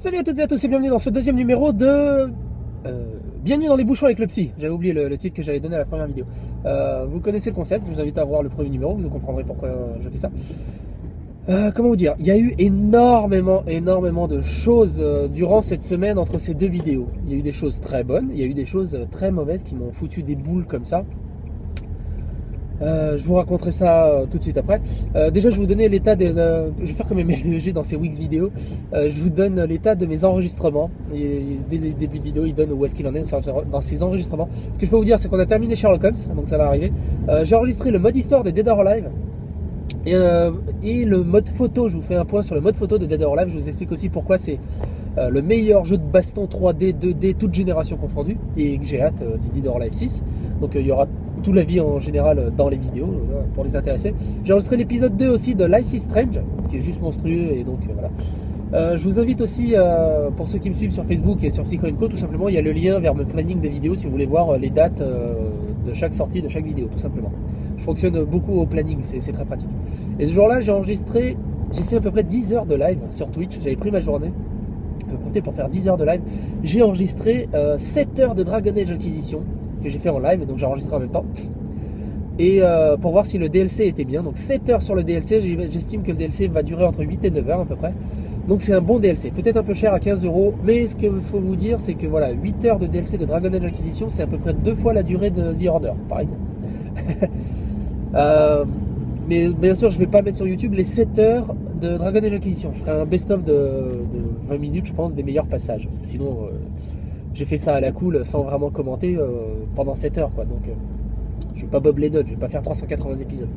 Salut à toutes et à tous et bienvenue dans ce deuxième numéro de Bienvenue dans les bouchons avec le psy. J'avais oublié le titre que j'avais donné à la première vidéo. Vous connaissez le concept, je vous invite à voir le premier numéro, vous comprendrez pourquoi je fais ça. Comment vous dire, il y a eu énormément de choses durant cette semaine entre ces deux vidéos. Il y a eu des choses très bonnes, il y a eu des choses très mauvaises qui m'ont foutu des boules comme ça. Je vous raconterai ça tout de suite après. Déjà, je vais vous donner l'état des... je vais faire comme MLDEG dans ces Wix vidéos. Je vous donne l'état de mes enregistrements. Et dès le début de vidéo, il donne où est-ce qu'il en est dans ses enregistrements. Ce que je peux vous dire, c'est qu'on a terminé Sherlock Holmes, donc ça va arriver. J'ai enregistré le mode histoire de Dead or Alive. Et le mode photo, je vous fais un point sur le mode photo de Dead or Alive. Je vous explique aussi pourquoi c'est le meilleur jeu de baston 3D, 2D, toute génération confondue. Et que j'ai hâte du Dead or Alive 6. Donc il y aura tout l'avis en général dans les vidéos pour les intéresser. J'ai enregistré l'épisode 2 aussi de Life is Strange, qui est juste monstrueux. Et donc voilà. Je vous invite aussi, pour ceux qui me suivent sur Facebook et sur Psycho&Co, tout simplement, il y a le lien vers mon planning des vidéos si vous voulez voir les dates de chaque sortie, de chaque vidéo, tout simplement. Je fonctionne beaucoup au planning, c'est très pratique. Et ce jour-là, j'ai fait à peu près 10 heures de live sur Twitch. J'avais pris ma journée, profité pour faire 10 heures de live. J'ai enregistré 7 heures de Dragon Age Inquisition, que j'ai fait en live, donc j'ai enregistré en même temps. Et pour voir si le DLC était bien. Donc 7 heures sur le DLC, j'estime que le DLC va durer entre 8 et 9 heures à peu près. Donc c'est un bon DLC, peut-être un peu cher à 15 €, mais ce qu'il faut vous dire, c'est que voilà, 8 heures de DLC de Dragon Age Inquisition, c'est à peu près 2 fois la durée de The Order, par exemple. Mais bien sûr, je ne vais pas mettre sur YouTube les 7 heures de Dragon Age Inquisition. Je ferai un best-of de 20 minutes, je pense, des meilleurs passages. Parce que sinon, j'ai fait ça à la cool, sans vraiment commenter, pendant 7 heures, quoi. Donc, je ne vais pas Bob Lennon, je ne vais pas faire 380 épisodes.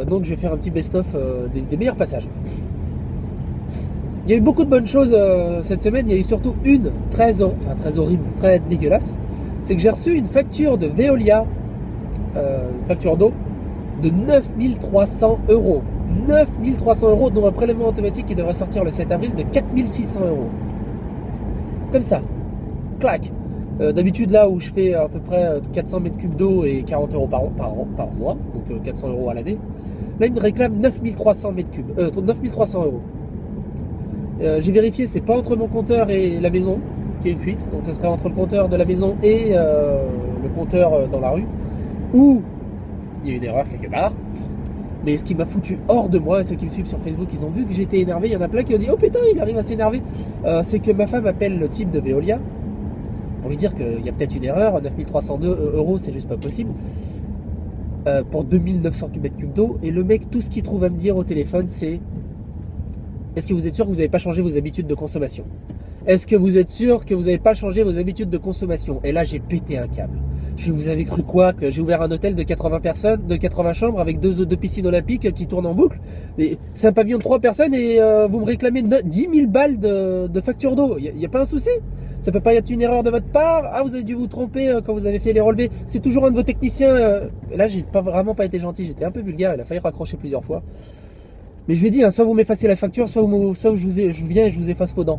Donc, je vais faire un petit best-of des meilleurs passages. Il y a eu beaucoup de bonnes choses cette semaine. Il y a eu surtout une très horrible, très dégueulasse. C'est que j'ai reçu une facture de Veolia, une facture d'eau, de 9300 €. 9300 €, dont un prélèvement automatique qui devrait sortir le 7 avril de 4600 €. Comme ça, clac. D'habitude, là où je fais à peu près 400 mètres cubes d'eau et 40 € par mois, donc 400 € à l'année, là, il me réclame 9300 mètres cubes, 9300 €. J'ai vérifié, c'est pas entre mon compteur et la maison qu'il y a une fuite, donc ce serait entre le compteur de la maison et le compteur dans la rue, où il y a une erreur quelque part. Mais ce qui m'a foutu hors de moi, ceux qui me suivent sur Facebook, ils ont vu que j'étais énervé. Il y en a plein qui ont dit: oh putain, il arrive à s'énerver. C'est que ma femme appelle le type de Veolia pour lui dire qu'il y a peut-être une erreur. 9302 €, c'est juste pas possible. Pour 2900 mètres cubes d'eau. Et le mec, tout ce qu'il trouve à me dire au téléphone, c'est: est-ce que vous êtes sûr que vous n'avez pas changé vos habitudes de consommation? Est-ce que vous êtes sûr que vous n'avez pas changé vos habitudes de consommation? Et là, j'ai pété un câble. Vous avez cru quoi? Que j'ai ouvert un hôtel de 80 personnes, de 80 chambres avec deux piscines olympiques qui tournent en boucle? C'est un pavillon de 3 personnes et vous me réclamez 10 000 balles de facture d'eau. Il n'y a pas un souci? Ça peut pas être une erreur de votre part? Ah, vous avez dû vous tromper quand vous avez fait les relevés. C'est toujours un de vos techniciens. Et là, j'ai vraiment pas été gentil. J'étais un peu vulgaire. Il a failli raccrocher plusieurs fois. Mais je lui ai dit, hein, soit vous m'effacez la facture, soit je viens et je vous efface vos dents.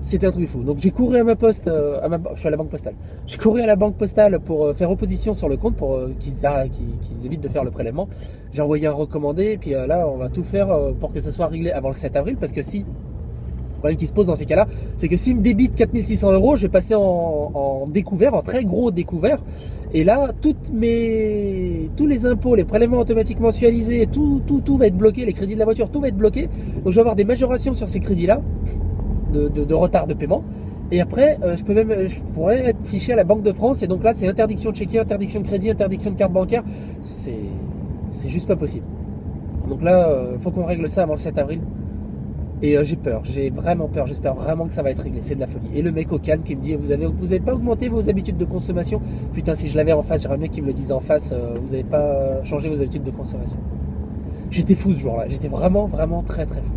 C'était un truc fou. Donc j'ai couru à ma poste, je suis à la banque postale. J'ai couru à la banque postale pour faire opposition sur le compte pour qu'ils évitent de faire le prélèvement. J'ai envoyé un recommandé et puis là on va tout faire pour que ça soit réglé avant le 7 avril, parce que si, le problème qui se pose dans ces cas-là, c'est que s'ils me débitent 4600 €, je vais passer en découvert, en très gros découvert. Et là, tous les impôts, les prélèvements automatiques mensualisés, tout va être bloqué, les crédits de la voiture, tout va être bloqué. Donc je vais avoir des majorations sur ces crédits-là. De retard de paiement, et après je pourrais être fiché à la Banque de France, et donc là c'est interdiction de chéquier, interdiction de crédit, interdiction de carte bancaire. C'est juste pas possible. Donc là faut qu'on règle ça avant le 7 avril, et j'ai peur, j'ai vraiment peur. J'espère vraiment que ça va être réglé, c'est de la folie. Et le mec au calme qui me dit: vous avez pas augmenté vos habitudes de consommation? Putain, si je l'avais en face, j'aurais un mec qui me le disait en face: vous avez pas changé vos habitudes de consommation. J'étais fou ce jour-là, j'étais vraiment très fou.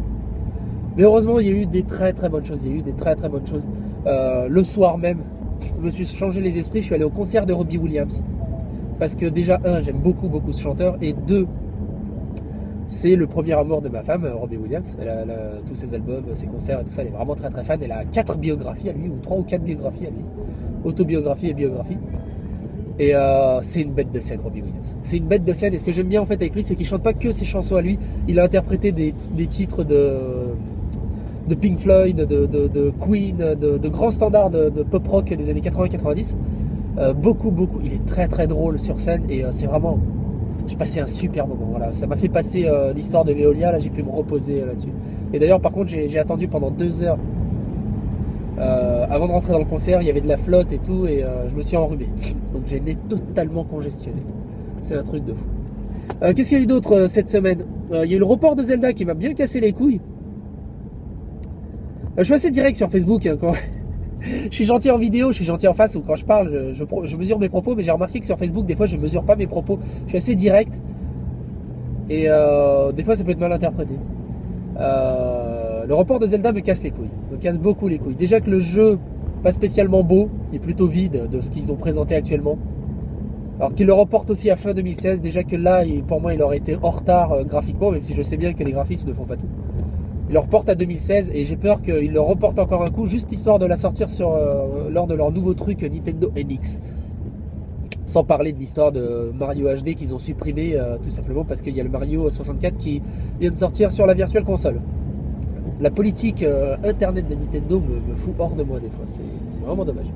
Mais heureusement, il y a eu des très bonnes choses. Le soir même, je me suis changé les esprits. Je suis allé au concert de Robbie Williams. Parce que déjà, j'aime beaucoup ce chanteur. Et 2, c'est le premier amour de ma femme, Robbie Williams. Elle a tous ses albums, ses concerts et tout ça. Elle est vraiment très fan. Elle a 4 biographies à lui, ou 3 ou 4 biographies à lui. Autobiographie et biographie. Et c'est une bête de scène, Robbie Williams. C'est une bête de scène. Et ce que j'aime bien en fait avec lui, c'est qu'il chante pas que ses chansons à lui. Il a interprété des titres de de Pink Floyd, de Queen, de grands standards de pop rock des années 80-90. Beaucoup. Il est très très drôle sur scène et c'est vraiment... J'ai passé un super moment. Voilà. Ça m'a fait passer l'histoire de Veolia. Là, j'ai pu me reposer là-dessus. Et d'ailleurs, par contre, j'ai attendu pendant 2 heures avant de rentrer dans le concert. Il y avait de la flotte et tout, et je me suis enrhumé. Donc j'ai le nez totalement congestionné. C'est un truc de fou. Qu'est-ce qu'il y a eu d'autre cette semaine? Il y a eu le report de Zelda qui m'a bien cassé les couilles. Je suis assez direct sur Facebook hein, quand... Je suis gentil en vidéo, je suis gentil en face, ou quand je parle, je mesure mes propos, mais j'ai remarqué que sur Facebook, des fois, je mesure pas mes propos. Je suis assez direct, et des fois, ça peut être mal interprété. Le report de Zelda me casse les couilles, me casse beaucoup les couilles. Déjà que le jeu, pas spécialement beau, est plutôt vide de ce qu'ils ont présenté actuellement. Alors qu'il le reporte aussi à fin 2016, déjà que là, pour moi, il aurait été en retard graphiquement, même si je sais bien que les graphismes ne font pas tout. Il le reporte à 2016 et j'ai peur qu'il le reporte encore un coup, juste histoire de la sortir lors de leur nouveau truc Nintendo NX. Sans parler de l'histoire de Mario HD qu'ils ont supprimé, tout simplement parce qu'il y a le Mario 64 qui vient de sortir sur la Virtual Console. La politique internet de Nintendo me fout hors de moi des fois, c'est vraiment dommage.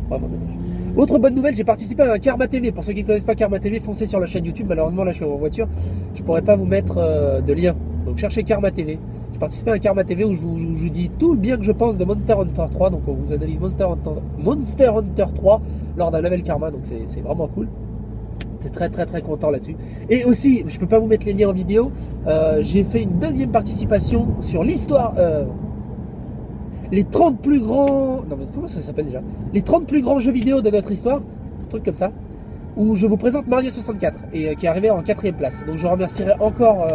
Vraiment dommage. Autre bonne nouvelle, j'ai participé à un Karma TV. Pour ceux qui ne connaissent pas Karma TV, foncez sur la chaîne YouTube. Malheureusement, là je suis en voiture, je ne pourrais pas vous mettre de lien. Donc cherchez Karma TV. J'ai participé à un Karma TV où je vous dis tout le bien que je pense de Monster Hunter 3. Donc on vous analyse Monster Hunter 3 lors d'un level Karma. Donc c'est vraiment cool. J'étais très content là-dessus. Et aussi, je peux pas vous mettre les liens en vidéo. J'ai fait une deuxième participation sur l'histoire. Les 30 plus grands... Non mais comment ça s'appelle déjà? Les 30 plus grands jeux vidéo de notre histoire. Un truc comme ça. Où je vous présente Mario 64. Et qui est arrivé en 4ème place. Donc je remercierai encore...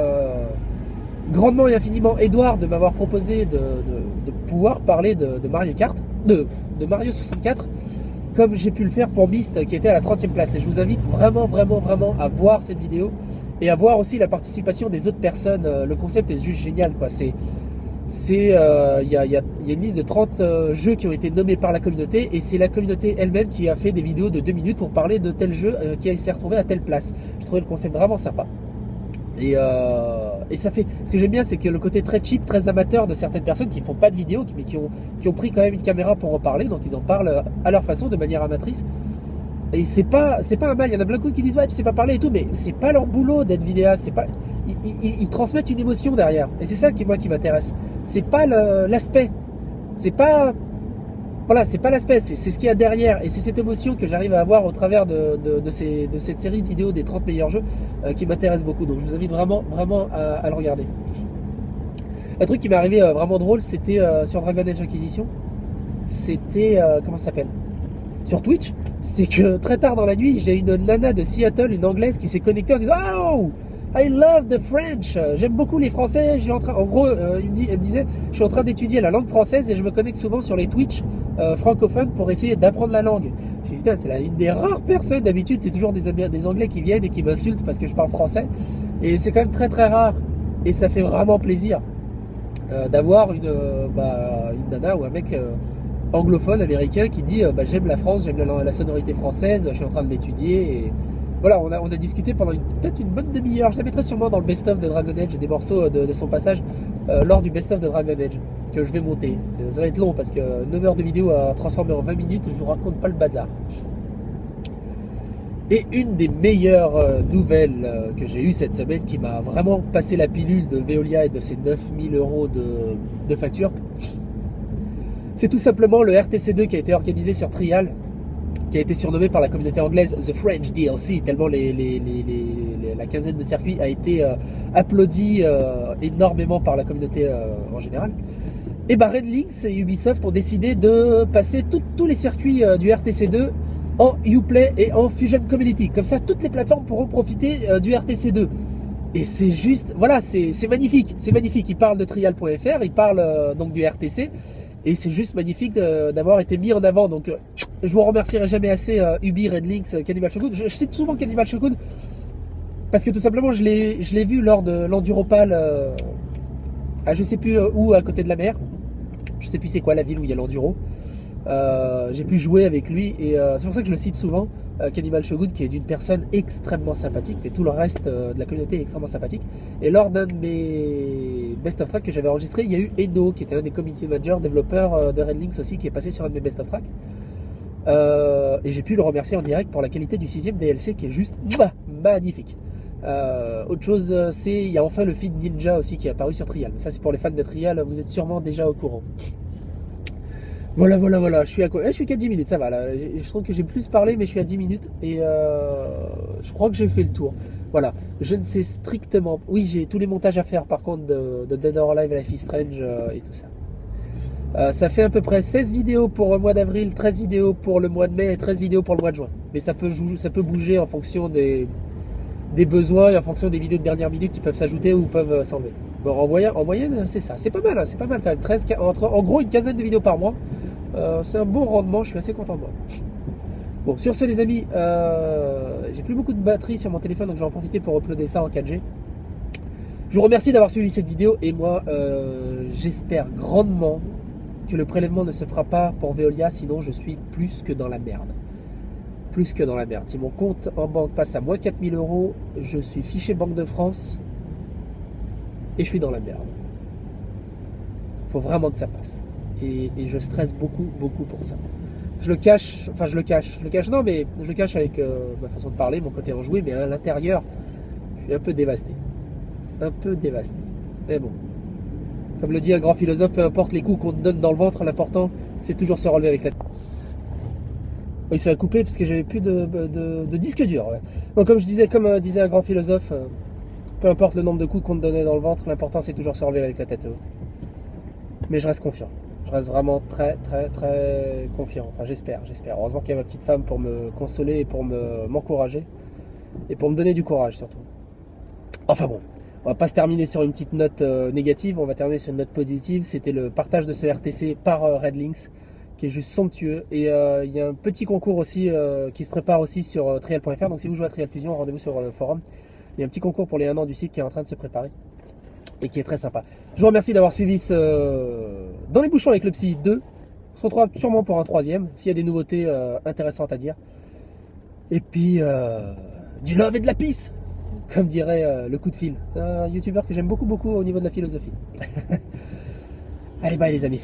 grandement et infiniment Edouard de m'avoir proposé de pouvoir parler de Mario Kart, de Mario 64, comme j'ai pu le faire pour Myst qui était à la 30e place. Et je vous invite vraiment à voir cette vidéo et à voir aussi la participation des autres personnes. Le concept est juste génial, quoi. Il y a une liste de 30 jeux qui ont été nommés par la communauté et c'est la communauté elle-même qui a fait des vidéos de 2 minutes pour parler de tel jeu qui s'est retrouvé à telle place. J'ai trouvé le concept vraiment sympa. Et ça fait... Ce que j'aime bien, c'est que le côté très cheap, très amateur de certaines personnes qui font pas de vidéos, mais qui ont pris quand même une caméra pour en parler, donc ils en parlent à leur façon, de manière amatrice. Et c'est pas un mal. Il y en a plein de qui disent ouais, tu sais pas parler et tout, mais c'est pas leur boulot d'être vidéaste. C'est pas... Ils transmettent une émotion derrière. Et c'est ça qui m'intéresse. C'est pas l'aspect. C'est pas... Voilà, c'est pas l'aspect, c'est ce qu'il y a derrière. Et c'est cette émotion que j'arrive à avoir au travers de cette série de vidéos des 30 meilleurs jeux qui m'intéresse beaucoup. Donc je vous invite vraiment à le regarder. Un truc qui m'est arrivé vraiment drôle, c'était sur Dragon Age Inquisition. C'était... comment ça s'appelle? Sur Twitch. C'est que très tard dans la nuit, j'ai une nana de Seattle, une anglaise, qui s'est connectée en disant « Oh, I love the French. J'aime beaucoup les Français. En gros, elle me disait, je suis en train d'étudier la langue française et je me connecte souvent sur les Twitch francophones pour essayer d'apprendre la langue. » Je dis putain, c'est une des rares personnes. D'habitude, c'est toujours des Anglais qui viennent et qui m'insultent parce que je parle français. Et c'est quand même très rare. Et ça fait vraiment plaisir d'avoir une nana ou un mec anglophone américain qui dit j'aime la France, j'aime la sonorité française. Je suis en train de l'étudier et voilà, on a discuté pendant peut-être une bonne demi-heure. Je la mettrai sûrement dans le best-of de Dragon Age. J'ai des morceaux de son passage lors du best-of de Dragon Age que je vais monter. Ça va être long parce que 9 heures de vidéo à transformer en 20 minutes, je vous raconte pas le bazar. Et une des meilleures nouvelles que j'ai eues cette semaine qui m'a vraiment passé la pilule de Veolia et de ses 9000 € de facture, c'est tout simplement le RTC2 qui a été organisé sur Trial, qui a été surnommé par la communauté anglaise The French DLC, tellement la quinzaine de circuits a été applaudie énormément par la communauté en général. Et Red Links et Ubisoft ont décidé de passer tous les circuits du RTC2 en Uplay et en Fusion Community. Comme ça, toutes les plateformes pourront profiter du RTC2. Et c'est juste, voilà, c'est magnifique, c'est magnifique. Ils parlent de Trial.fr, ils parlent donc du RTC. Et c'est juste magnifique d'avoir été mis en avant. Donc je vous remercierai jamais assez Ubi, Red Links, Cannibal Shogun. Je cite souvent Cannibal Shogun parce que tout simplement je l'ai vu lors de l'Enduropal à je sais plus où, à côté de la mer. Je sais plus c'est quoi la ville où il y a l'enduro. J'ai pu jouer avec lui et c'est pour ça que je le cite souvent. Cannibal Shogun, qui est d'une personne extrêmement sympathique, et tout le reste de la communauté est extrêmement sympathique. Et lors d'un de mes best of track que j'avais enregistré, il y a eu Edo, qui était un des community managers, développeur de Red Links aussi, qui est passé sur un de mes best of track. Et j'ai pu le remercier en direct pour la qualité du 6ème DLC qui est juste magnifique. Autre chose, c'est il y a enfin le feed Ninja aussi qui est apparu sur Trial. Mais ça, c'est pour les fans de Trial, vous êtes sûrement déjà au courant. Voilà, je suis je suis qu'à 10 minutes, ça va là. Je trouve que j'ai plus parlé, mais je suis à 10 minutes et je crois que j'ai fait le tour. Voilà, je ne sais strictement. Oui, j'ai tous les montages à faire par contre de Dead or Alive, Life is Strange et tout ça. Ça fait à peu près 16 vidéos pour le mois d'avril, 13 vidéos pour le mois de mai et 13 vidéos pour le mois de juin. Mais ça peut bouger en fonction des besoins et en fonction des vidéos de dernière minute qui peuvent s'ajouter ou peuvent s'enlever. Bon, en moyenne, c'est ça. C'est pas mal, hein, c'est pas mal quand même. En gros, une quinzaine de vidéos par mois. C'est un bon rendement, je suis assez content de moi. Bon, sur ce les amis, j'ai plus beaucoup de batterie sur mon téléphone, donc je vais en profiter pour uploader ça en 4G. Je vous remercie d'avoir suivi cette vidéo et moi, j'espère grandement que le prélèvement ne se fera pas pour Veolia, sinon je suis plus que dans la merde. Plus que dans la merde. Si mon compte en banque passe à moins 4000 €, je suis fiché Banque de France et je suis dans la merde. Faut vraiment que ça passe. Et je stresse beaucoup pour ça. Je le cache non, mais je le cache avec ma façon de parler, mon côté enjoué, mais à l'intérieur, je suis un peu dévasté. Mais bon, comme le dit un grand philosophe, peu importe les coups qu'on te donne dans le ventre, l'important, c'est toujours se relever avec la tête. Oui, ça a coupé parce que j'avais plus de disque dur. Ouais. Donc, comme disait un grand philosophe, peu importe le nombre de coups qu'on te donnait dans le ventre, l'important c'est toujours se relever avec la tête haute. Mais je reste confiant. Je reste vraiment très confiant. Enfin, j'espère. Heureusement qu'il y a ma petite femme pour me consoler et pour m'encourager. Et pour me donner du courage surtout. Enfin bon, on va pas se terminer sur une petite note négative, on va terminer sur une note positive. C'était le partage de ce RTC par Red Links, qui est juste somptueux. Et il y a un petit concours aussi qui se prépare aussi sur trial.fr. Donc si vous jouez à Trial Fusion, rendez-vous sur le forum. Il y a un petit concours pour les 1 an du site qui est en train de se préparer. Et qui est très sympa. Je vous remercie d'avoir suivi Dans les bouchons avec le Psy 2. On se retrouvera sûrement pour un 3e, s'il y a des nouveautés intéressantes à dire. Et puis, du love et de la peace, comme dirait le coup de fil. Un youtubeur que j'aime beaucoup au niveau de la philosophie. Allez, bye les amis.